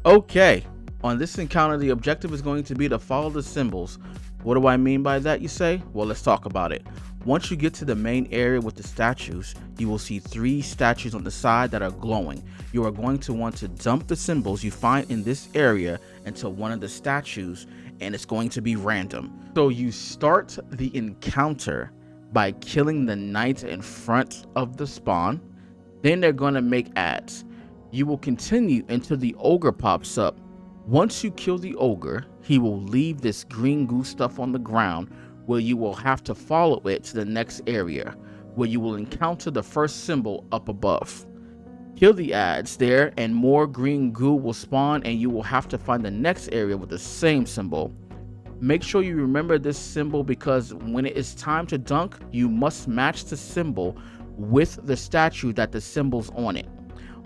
Okay, on this encounter, the objective is going to be to follow the symbols. What do I mean by that, you say? Well, let's talk about it. Once you get to the main area with the statues, you will see 3 statues on the side that are glowing. You are going to want to dump the symbols you find in this area into one of the statues, and it's going to be random. So you start the encounter by killing the knights in front of the spawn. Then they're going to make ads. You will continue until the ogre pops up. Once you kill the ogre, he will leave this green goo stuff on the ground, where you will have to follow it to the next area, where you will encounter the first symbol up above. Kill the ads there and more green goo will spawn, and you will have to find the next area with the same symbol. Make sure you remember this symbol, because when it is time to dunk, you must match the symbol with the statue that the symbol's on it.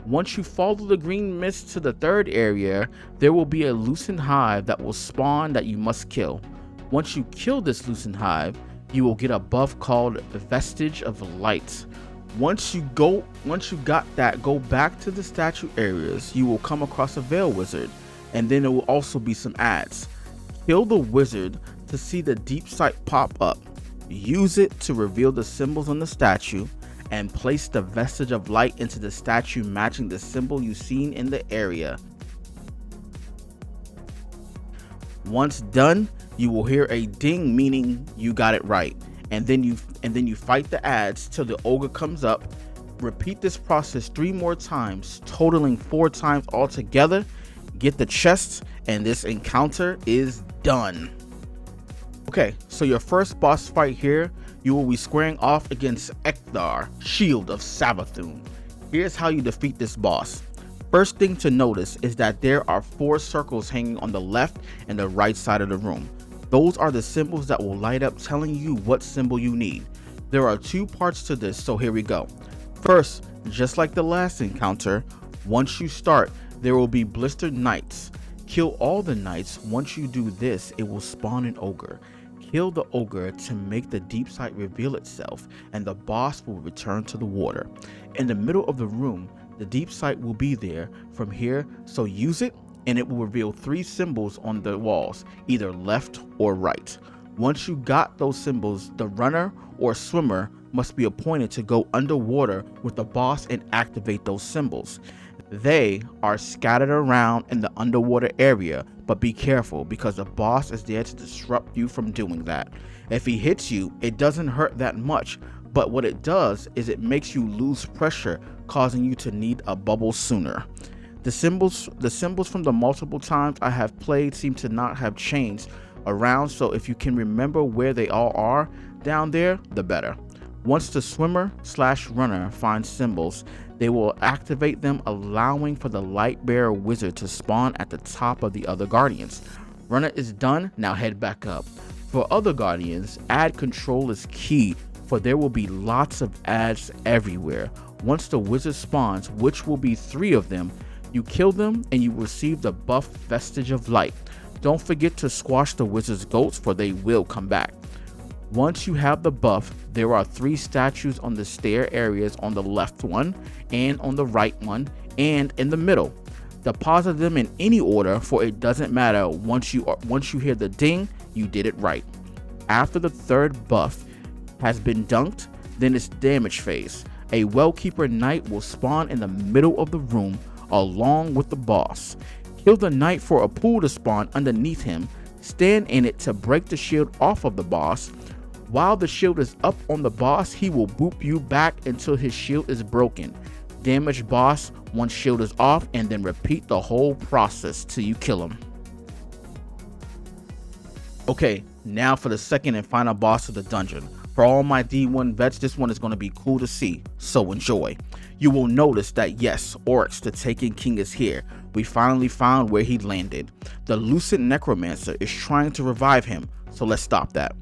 Once you follow the green mist to the third area, there will be a loosened hive that will spawn that you must kill. Once you kill this loosened hive, you will get a buff called Vestige of Light. Once you got that, go back to the statue areas. You will come across a Veil Wizard, and then there will also be some ads. Kill the wizard to see the deep sight pop up. Use it to reveal the symbols on the statue, and place the Vestige of Light into the statue matching the symbol you've seen in the area. Once done, you will hear a ding, meaning you got it right, and then you fight the ads till the ogre comes up. Repeat this process 3 more times, totaling 4 times altogether. Get the chest, and this encounter is done. Okay, so your first boss fight here, you will be squaring off against Ecthar, Shield of Savathun. Here's how you defeat this boss. First thing to notice is that there are 4 circles hanging on the left and the right side of the room. Those are the symbols that will light up, telling you what symbol you need. There are 2 parts to this, so here we go. First, just like the last encounter, once you start, there will be blistered knights. Kill all the knights. Once you do this, it will spawn an ogre. Kill the ogre to make the deep sight reveal itself, and the boss will return to the water. In the middle of the room, the deep sight will be there from here, so use it, and it will reveal 3 symbols on the walls, either left or right. Once you got those symbols, the runner or swimmer must be appointed to go underwater with the boss and activate those symbols. They are scattered around in the underwater area, but be careful, because the boss is there to disrupt you from doing that. If he hits you, it doesn't hurt that much, but what it does is it makes you lose pressure, causing you to need a bubble sooner. The symbols from the multiple times I have played seem to not have changed around, so if you can remember where they all are down there, the better. Once the swimmer/runner finds symbols, they will activate them, allowing for the light bearer wizard to spawn at the top of the other guardians. Runner is done, now head back up. For other guardians, ad control is key, for there will be lots of ads everywhere. Once the wizard spawns, which will be 3 of them, you kill them and you receive the buff Vestige of Light. Don't forget to squash the wizard's goats, for they will come back. Once you have the buff, there are 3 statues on the stair areas, on the left one, and on the right one, and in the middle. Deposit them in any order, for it doesn't matter. Once you hear the ding, you did it right. After the 3rd buff has been dunked, then it's damage phase. A Wellkeeper Knight will spawn in the middle of the room along with the boss. Kill the knight for a pool to spawn underneath him. Stand in it to break the shield off of the boss. While the shield is up on the boss, he will boop you back until his shield is broken. Damage boss once shield is off, and then repeat the whole process till you kill him. Okay, now for the second and final boss of the dungeon. For all my D1 vets, this one is going to be cool to see, so enjoy. You will notice that yes, Oryx the Taken King is here. We finally found where he landed. The Lucid Necromancer is trying to revive him, so let's stop that.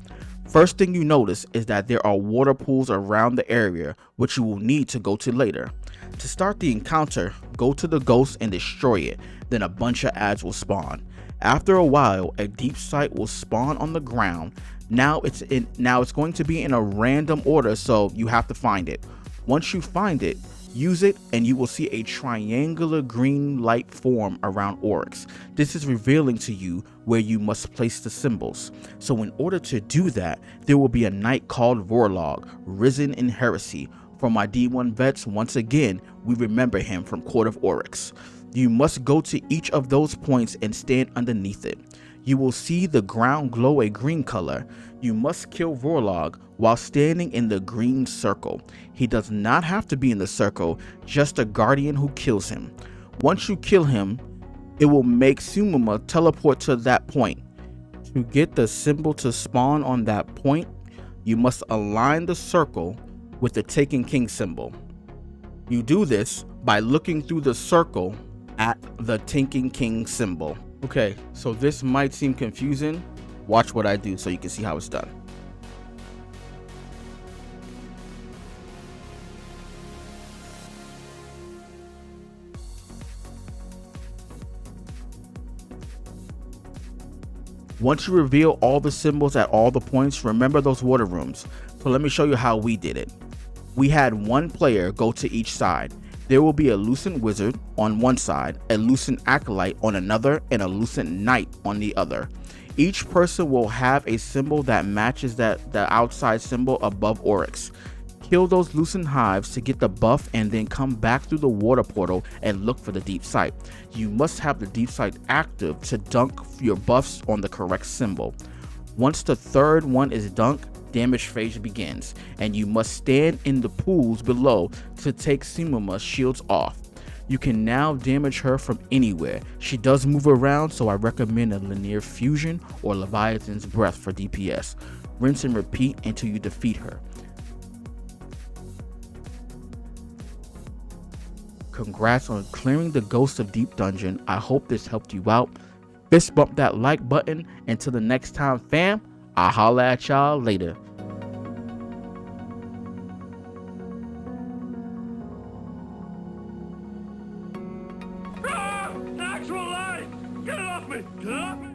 First thing you notice is that there are water pools around the area, which you will need to go to later. To start the encounter, go to the ghost and destroy it, then a bunch of ads will spawn. After a while, a deep sight will spawn on the ground. Now it's going to be in a random order, so you have to find it. Once you find it, Use it and you will see a triangular green light form around Oryx. This is revealing to you where you must place the symbols. So in order to do that, there will be a knight called Vorlog, risen in heresy. For my D1 vets, once again, we remember him from Court of Oryx. You must go to each of those points and stand underneath it. You will see the ground glow a green color. You must kill Vorlog while standing in the green circle. He does not have to be in the circle, just a guardian who kills him. Once you kill him, it will make Simmumah teleport to that point. To get the symbol to spawn on that point, you must align the circle with the Taken King symbol. You do this by looking through the circle at the Taken King symbol. Okay, so this might seem confusing. Watch what I do so you can see how it's done. Once you reveal all the symbols at all the points, remember those water rooms. So let me show you how we did it. We had one player go to each side. There will be a Lucent Wizard on one side, a Lucent Acolyte on another, and a Lucent Knight on the other. Each person will have a symbol that matches the outside symbol above Oryx. Kill those Lucent Hives to get the buff and then come back through the water portal and look for the deep sight. You must have the deep sight active to dunk your buffs on the correct symbol. Once the third one is dunked, damage phase begins, and you must stand in the pools below to take Simmumah's shields off. You can now damage her from anywhere. She does move around, so I recommend a Linear Fusion or Leviathan's Breath for DPS. Rinse and repeat until you defeat her. Congrats on clearing the Ghost of Deep Dungeon. I hope this helped you out. Fist bump that like button. Until the next time, fam, I'll holla at y'all later. Actual life! Get it off me! Get it off me!